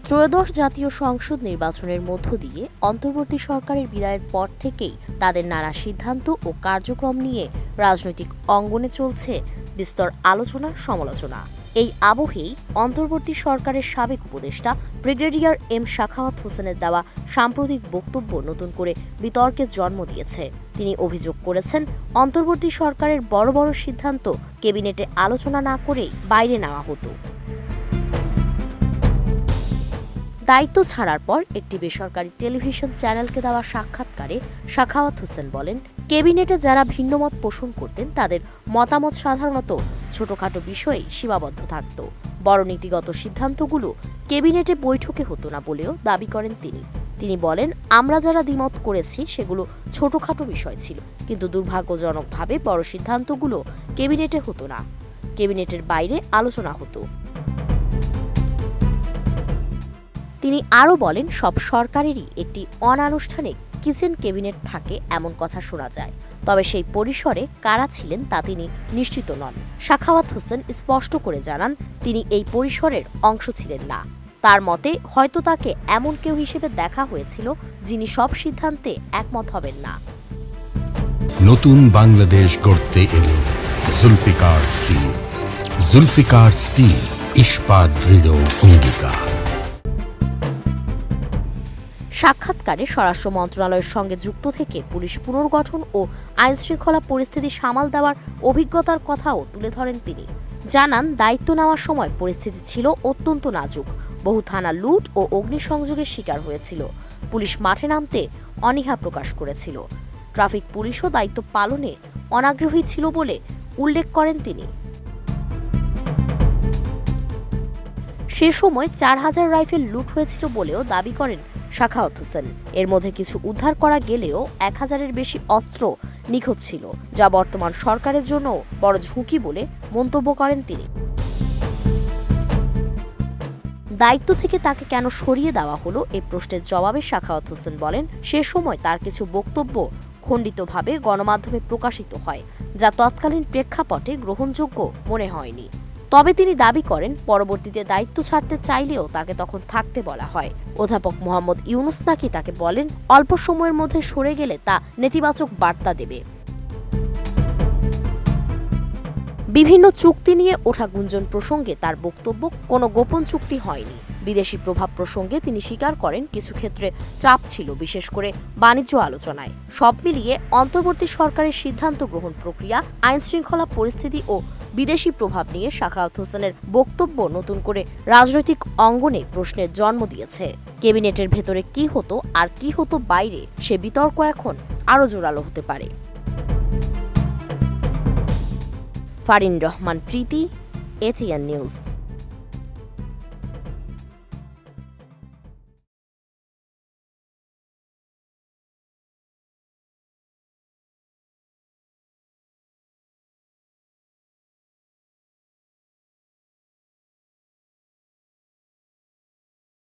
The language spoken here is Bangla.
ত্রয়োদশ জাতীয় সংসদ নির্বাচনের মধ্য দিয়ে অন্তর্বর্তী সরকারের বিদায়ের পর থেকেই তাদের নানা সিদ্ধান্ত ও কার্যক্রম নিয়ে রাজনৈতিক অঙ্গনে চলছে বিস্তর আলোচনা সমালোচনা। এই আবহেই অন্তর্বর্তী সরকারের সাবেক উপদেষ্টা ব্রিগেডিয়ার এম সাখাওয়াত হোসেনের দেওয়া সাম্প্রতিক বক্তব্য নতুন করে বিতর্কের জন্ম দিয়েছে। তিনি অভিযোগ করেছেন, অন্তর্বর্তী সরকারের বড় বড় সিদ্ধান্ত ক্যাবিনেটে আলোচনা না করেই বাইরে নেওয়া হতো। দায়িত্ব ছাড়ার পর একটি বেসরকারি টেলিভিশন চ্যানেলকে দেওয়া সাক্ষাৎকারে সাখাওয়াত হোসেন বলেন, ক্যাবিনেটে যারা ভিন্নমত পোষণ করতেন তাদের মতামত সাধারণত ছোটখাটো বিষয়ে সীমাবদ্ধ থাকত। বড় নীতিগত সিদ্ধান্তগুলো ক্যাবিনেটে বৈঠকে হতো না বলেও দাবি করেন তিনি। তিনি বলেন, আমরা যারা দ্বিমত করেছি সেগুলো ছোটখাটো বিষয় ছিল, কিন্তু দুর্ভাগ্যজনকভাবে বড় সিদ্ধান্তগুলো ক্যাবিনেটে হতো না, ক্যাবিনেটের বাইরে আলোচনা হতো। তিনি আরও বলেন, সব সরকারেরই একটি অনানুষ্ঠানিক কিচেন ক্যাবিনেট থাকে এমন কথা শোনা যায়, তবে সেই পরিসরে কারা ছিলেন তা তিনি নিশ্চিত নন। সাখাওয়াত হোসেন স্পষ্ট করে জানান, তিনি এই পরিসরের অংশ ছিলেন না। তার মতে হয়তো তাকে এমন কেউ হিসেবে দেখা হয়েছিল যিনি সব সিদ্ধান্তে একমত হবেন না। নতুন বাংলাদেশ গড়তে এলো জুলফিকার স্টিল। জুলফিকার স্টিল, ইস্পাত দৃঢ় অঙ্গীকার। সাক্ষাৎকারে স্বরাষ্ট্র মন্ত্রণালয়ের সঙ্গে যুক্ত থেকে পুলিশ পুনর্গঠন ও আইনশৃঙ্খলা পরিস্থিতি সামাল দেওয়ার অভিজ্ঞতার কথাও তুলে ধরেন তিনি। জানান, দায়িত্ব নেওয়ার সময় পরিস্থিতি ছিল অত্যন্ত নাজুক। বহু থানা লুট ও অগ্নিসংযোগের শিকার হয়েছিল। পুলিশ মাঠে নামতে অনীহা প্রকাশ করেছিল। ট্রাফিক পুলিশও দায়িত্ব পালনে অনাগ্রহী ছিল বলে উল্লেখ করেন তিনি। সে সময় 4000 রাইফেল লুট হয়েছিল বলেও দাবি করেন সাখাওয়াত হোসেন। এর মধ্যে কিছু উদ্ধার করা গেলেও 1000-এর বেশি অস্ত্র নিখোঁজ ছিল, যা বর্তমান সরকারের জন্য বড় ঝুঁকি বলে মন্তব্য করেন তিনি। দায়িত্ব থেকে তাকে কেন সরিয়ে দেওয়া হলো এই প্রশ্নের জবাবে সাখাওয়াত হোসেন বলেন, সে সময় তার কিছু বক্তব্য খণ্ডিতভাবে গণমাধ্যমে প্রকাশিত হয়, যা তৎকালীন প্রেক্ষাপটে গ্রহণযোগ্য মনে হয়নি। তবে তিনি দাবি করেন, পরবর্তীতে দায়িত্ব ছাড়তে চাইলেও তাকে তখন থাকতে বলা হয়। অধ্যাপক মোহাম্মদ ইউনুস নাকি তাকে বলেন, অল্প সময়ের মধ্যে সরে গেলে তা নেতিবাচক বার্তা দেবে। বিভিন্ন চুক্তি নিয়ে ওঠা গুঞ্জন প্রসঙ্গে তার বক্তব্য, কোনো গোপন চুক্তি হয়নি। বিদেশি প্রভাব প্রসঙ্গে তিনি স্বীকার করেন, কিছু ক্ষেত্রে চাপ ছিল, বিশেষ করে বাণিজ্য আলোচনায়। সব মিলিয়ে অন্তর্বর্তী সরকারের সিদ্ধান্ত গ্রহণ প্রক্রিয়া, আইনশৃঙ্খলা পরিস্থিতি ও বিদেশি প্রভাব নিয়ে সাখাওয়াত হোসেনের বক্তব্য নতুন করে রাজনৈতিক অঙ্গনে প্রশ্নের জন্ম দিয়েছে। ক্যাবিনেটের ভেতরে কি হতো আর কি হতো বাইরে, সে বিতর্ক এখন আরও জোরালো হতে পারে। ফারিন রহমান প্রীতি, এটিএন নিউজ।